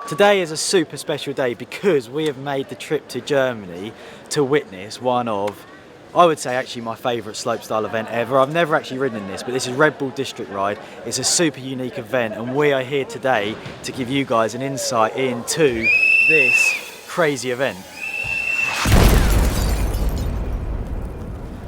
Today is a super special day because we have made the trip to Germany to witness one of, I would say actually my favourite slopestyle event ever. I've never actually ridden in this, but this is RedBull District Ride. It's a super unique event and we are here today to give you guys an insight into this crazy event.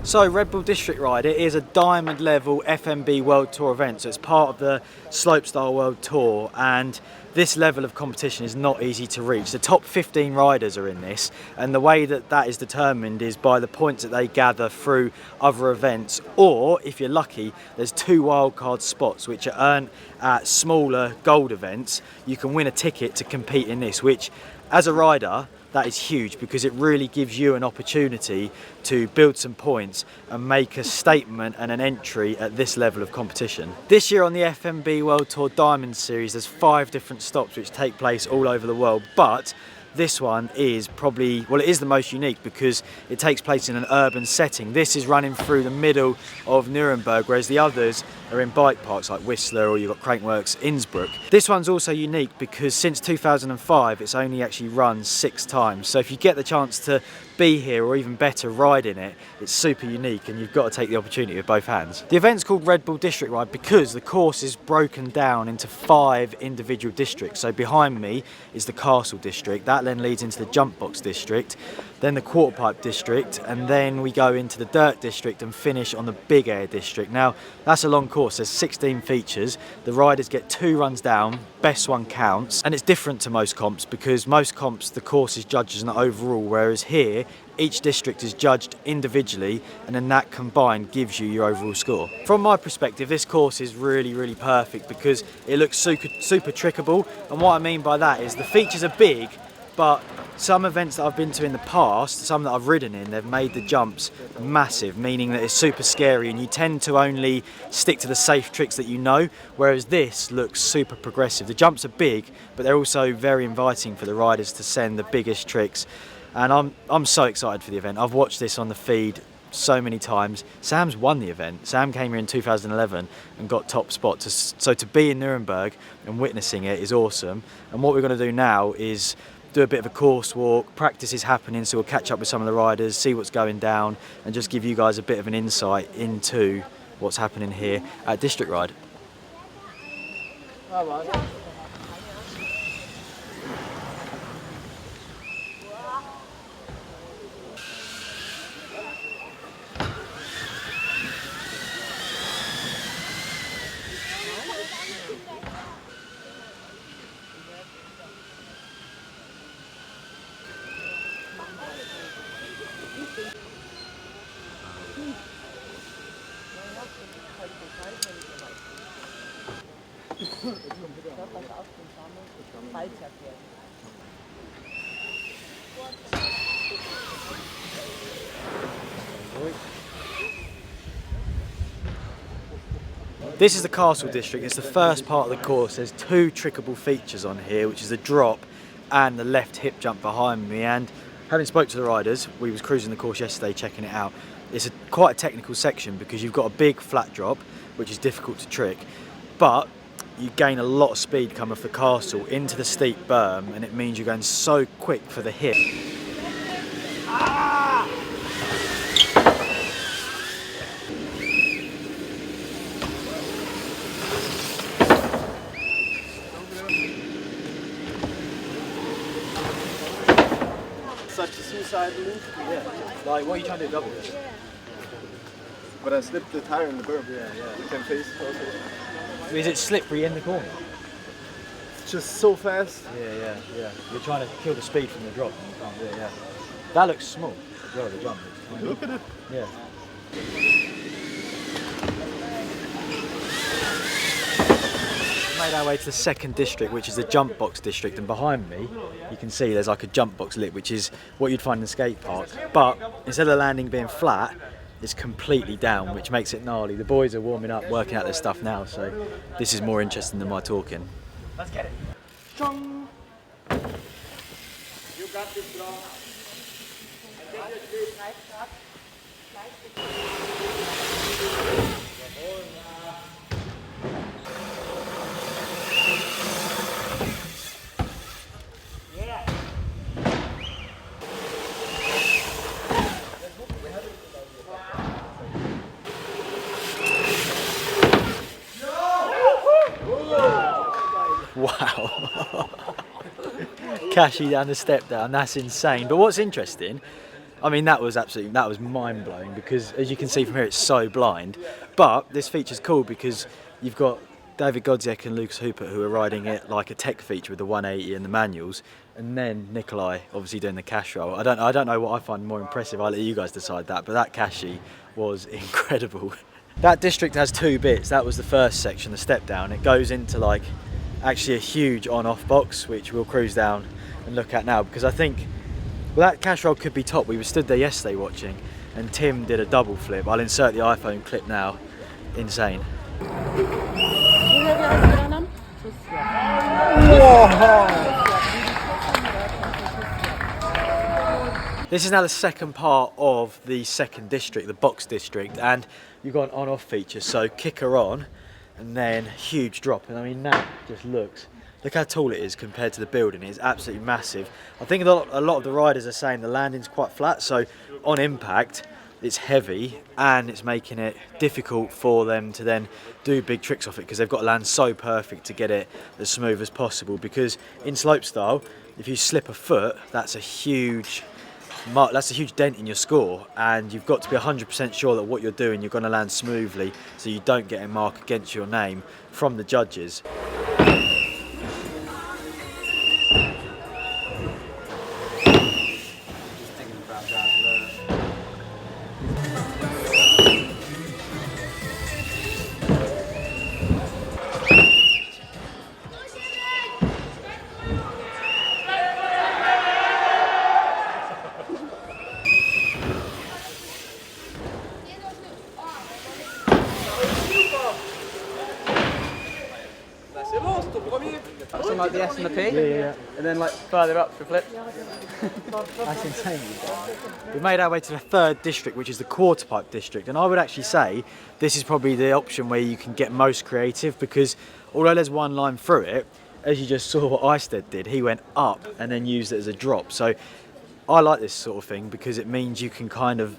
So RedBull District Ride, it is a diamond level FMB World Tour event, so it's part of the Slopestyle World Tour, and this level of competition is not easy to reach. The top 15 riders are in this, and the way that that is determined is by the points that they gather through other events, or if you're lucky, there's 2 wildcard spots which are earned at smaller gold events. You can win a ticket to compete in this, which as a rider, that is huge because it really gives you an opportunity to build some points and make a statement and an entry at this level of competition. This year on the FMB World Tour Diamond Series, there's 5 different stops which take place all over the world, but this one is probably, well, it is the most unique because it takes place in an urban setting. This is running through the middle of Nuremberg, whereas the others are in bike parks like Whistler, or you've got Crankworx, Innsbruck. This one's also unique because since 2005, it's only actually run 6 times. So if you get the chance to be here, or even better, ride in it, it's super unique and you've got to take the opportunity with both hands. The event's called RedBull District Ride because the course is broken down into 5 individual districts. So behind me is the Castle District, that then leads into the Jump Box District, then the Quarterpipe District, and then we go into the Dirt District and finish on the Big Air District. Now that's a long course, there's 16 features, the riders get 2 runs down, best one counts, and it's different to most comps because most comps the course is judged as an overall, whereas here each district is judged individually and then that combined gives you your overall score. From my perspective, this course is really perfect because it looks super trickable, and what I mean by that is the features are big, but some events that I've been to in the past, some that I've ridden in, they've made the jumps massive, meaning that it's super scary and you tend to only stick to the safe tricks that you know, whereas this looks super progressive. The jumps are big, but they're also very inviting for the riders to send the biggest tricks. And I'm so excited for the event. I've watched this on the feed so many times. Sam's won the event. Sam came here in 2011 and got top spot. So to be in Nuremberg and witnessing it is awesome. And what we're going to do now is do a bit of a course walk. Practice is happening, so we'll catch up with some of the riders, see what's going down, and just give you guys a bit of an insight into what's happening here at District Ride. This is the Castle District. It's the first part of the course. There's 2 trickable features on here, which is the drop and the left hip jump behind me. And having spoke to the riders, we was cruising the course yesterday checking it out. It's quite a technical section because you've got a big flat drop, which is difficult to trick, but you gain a lot of speed coming off the castle into the steep berm, and it means you're going so quick for the hip. Such a suicide move? Yeah. Like, what are you trying to do, double? But I slipped the tire in the berm. Yeah. You can face also. Is it slippery in the corner? It's just so fast. Yeah. You're trying to kill the speed from the drop and you can't do it, yeah. That looks small as well, the jump. Look at it. Yeah. Made our way to the second district, which is the Jump Box District, and behind me you can see there's like a jump box lip, which is what you'd find in a skate park, but instead of the landing being flat, it's completely down, which makes it gnarly. The boys are warming up, working out their stuff now, so this is more interesting than my talking. Let's get it. Strong. You got this, bro. Wow. Kashi down the step down, that's insane. But what's interesting, I mean, that was mind blowing, because as you can see from here, it's so blind. But this feature's cool because you've got David Godziak and Lucas Hooper who are riding it like a tech feature with the 180 and the manuals, and then Nicholi obviously doing the cash roll. I don't know what I find more impressive. I'll let you guys decide that. But that Kashi was incredible. That district has two bits. That was the first section, the step down. It goes into like actually a huge on-off box, which we'll cruise down and look at now, because I think, well, that cash roll could be top. We were stood there yesterday watching, and Tim did a double flip. I'll insert the iPhone clip now. Insane. This is now the second part of the second district, the box district, and you've got an on-off feature, so kicker on and then huge drop. And I mean, that just look how tall it is compared to the building. It's absolutely massive. I think a lot of the riders are saying the landing's quite flat, so on impact it's heavy and it's making it difficult for them to then do big tricks off it, because they've got to land so perfect to get it as smooth as possible. Because in slopestyle, if you slip a foot, that's a huge dent in your score, and you've got to be 100% sure that what you're doing, you're going to land smoothly, so you don't get a mark against your name from the judges. Something like the S and the P? Yeah. And then like further up for flips. That's insane. We made our way to the third district, which is the quarter pipe district, and I would actually say this is probably the option where you can get most creative, because although there's one line through it, as you just saw what Eistedt did, he went up and then used it as a drop. So I like this sort of thing because it means you can kind of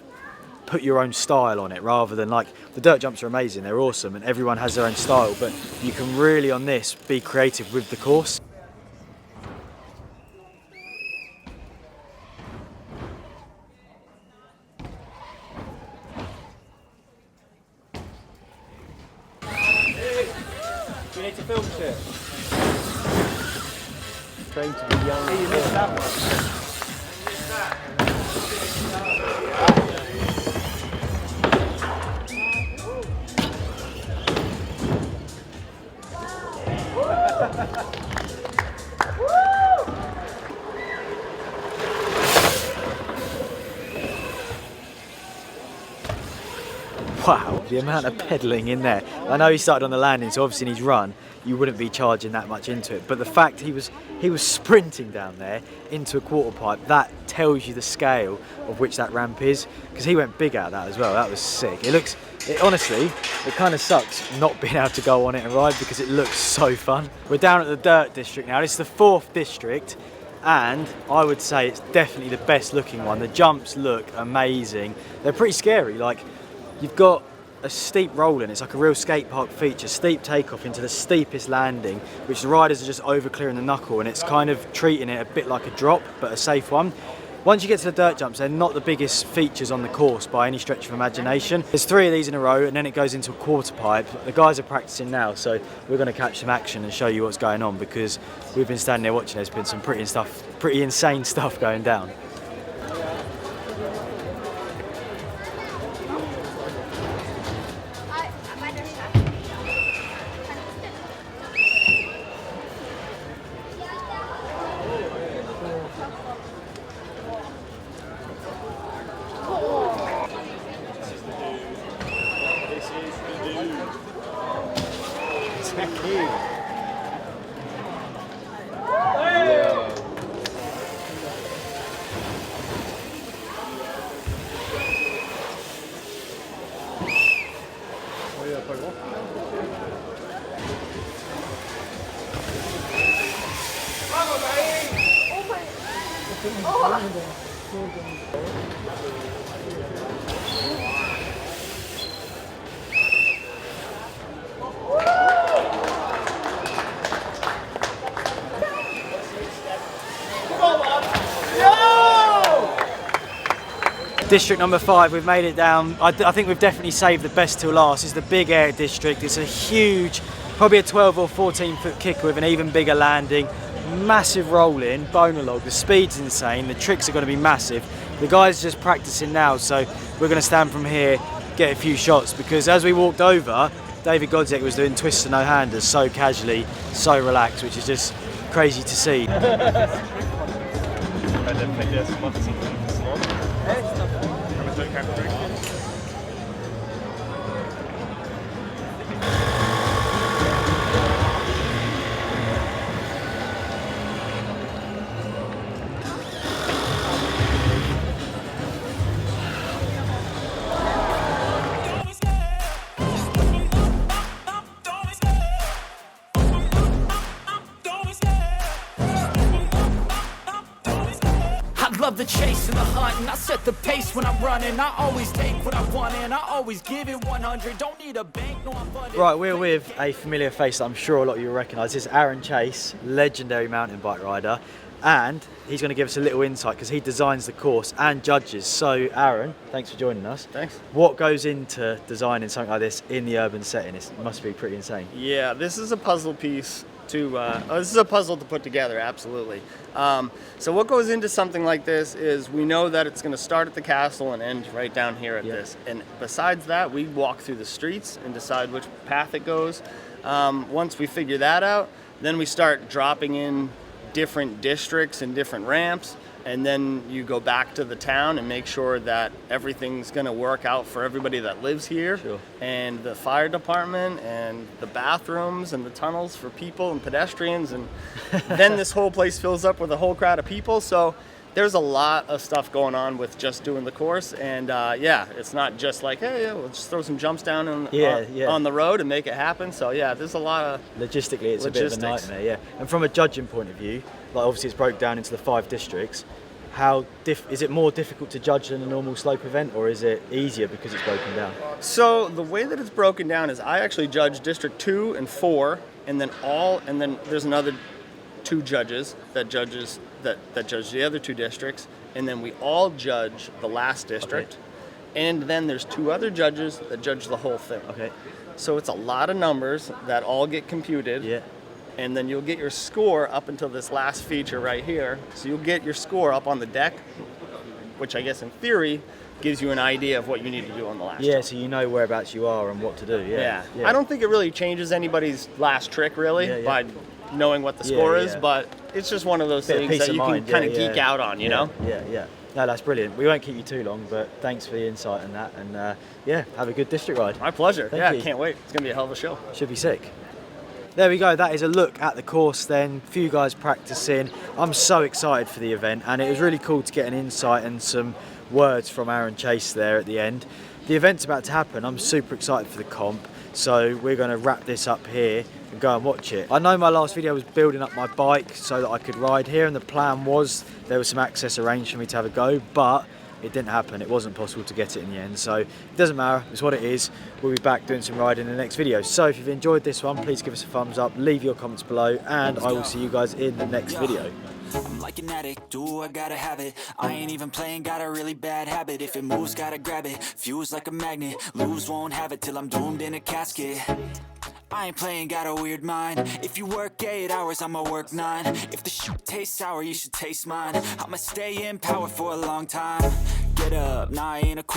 put your own style on it, rather than, like, the dirt jumps are amazing, they're awesome and everyone has their own style, but you can really on this be creative with the course. You need to film shit. Trying to be young. Hey, you missed that one. Wow, the amount of pedalling in there. I know he started on the landing, so obviously in his run you wouldn't be charging that much into it, but the fact he was sprinting down there into a quarter pipe, that tells you the scale of which that ramp is, because he went big out of that as well. That was sick. Honestly, it kind of sucks not being able to go on it and ride, because it looks so fun. We're down at the dirt district now. This is the fourth district, and I would say it's definitely the best looking one. The jumps look amazing. They're pretty scary. Like, you've got a steep roll in, it's like a real skate park feature, steep takeoff into the steepest landing, which the riders are just over clearing the knuckle, and it's kind of treating it a bit like a drop, but a safe one. Once you get to the dirt jumps, they're not the biggest features on the course by any stretch of imagination. There's 3 of these in a row, and then it goes into a quarter pipe. The guys are practicing now, so we're going to catch some action and show you what's going on, because we've been standing there watching. There's been some pretty insane stuff going down. District number 5, we've made it down. I think we've definitely saved the best till last. It's the big air district. It's a huge, probably a 12 or 14 foot kicker with an even bigger landing. Massive roll in, boner log. The speed's insane. The tricks are going to be massive. The guys are just practicing now, so we're going to stand from here, get a few shots, because as we walked over, David Godziak was doing twists and no-handers so casually, so relaxed, which is just crazy to see. Love the chase and the hunt, and I set the pace when I'm running. I always take what I want and I always give it 100. Don't need a bank, no, I'm funded. Right, we're with a familiar face that I'm sure a lot of you will recognise. This is Aaron Chase, legendary mountain bike rider, and he's going to give us a little insight because he designs the course and judges. So Aaron, thanks for joining us. Thanks. What goes into designing something like this in the urban setting? It must be pretty insane. Yeah, this is a puzzle piece to, this is a puzzle to put together, absolutely. So what goes into something like this is we know that it's going to start at the castle and end right down here at this. And besides that, we walk through the streets and decide which path it goes. Once we figure that out, then we start dropping in different districts and different ramps. And then you go back to the town and make sure that everything's going to work out for everybody that lives here. Sure. And the fire department and the bathrooms and the tunnels for people and pedestrians. And then this whole place fills up with a whole crowd of people. So there's a lot of stuff going on with just doing the course. And yeah, it's not just like, hey, yeah, we'll just throw some jumps down on the road and make it happen. So yeah, there's a lot of logistically, it's a bit of a nightmare. Yeah. And from a judging point of view, like obviously it's broke down into the 5 districts. Is it more difficult to judge than a normal slope event, or is it easier because it's broken down? So the way that it's broken down is I actually judge District 2 and 4, and then there's another 2 judges that judge the other 2 districts, and then we all judge the last district, and then there's 2 other judges that judge the whole thing. Okay. So it's a lot of numbers that all get computed. Yeah. And then you'll get your score up until this last feature right here. So you'll get your score up on the deck, which I guess in theory gives you an idea of what you need to do on the last jump. So you know whereabouts you are and what to do. Yeah. I don't think it really changes anybody's last trick really by knowing what the score is, but it's just one of those things that you can kind of geek out on, you know? Yeah. No, that's brilliant. We won't keep you too long, but thanks for the insight and that. And yeah, have a good district ride. My pleasure. Thank you. I can't wait. It's going to be a hell of a show. Should be sick. There we go, that is a look at the course then, few guys practicing. I'm so excited for the event, and it was really cool to get an insight and some words from Aaron Chase there at the end. The event's about to happen, I'm super excited for the comp, so we're going to wrap this up here and go and watch it. I know my last video was building up my bike so that I could ride here, and the plan was there was some access arranged for me to have a go, but it didn't happen. It wasn't possible to get it in the end, so it doesn't matter, it's what it is. We'll be back doing some riding in the next video. So if you've enjoyed this one, please give us a thumbs up, leave your comments below, and I will see you guys in the next video. I'm like an addict, do I gotta have it. I ain't even playing, got a really bad habit. If it moves, gotta grab it, fuse like a magnet. Lose, won't have it till I'm doomed in a casket. I ain't playing, got a weird mind. If you work 8 hours, I'ma work 9. If the shoot tastes sour, you should taste mine. I'ma stay in power for a long time. Get up, nah, I ain't a quitter.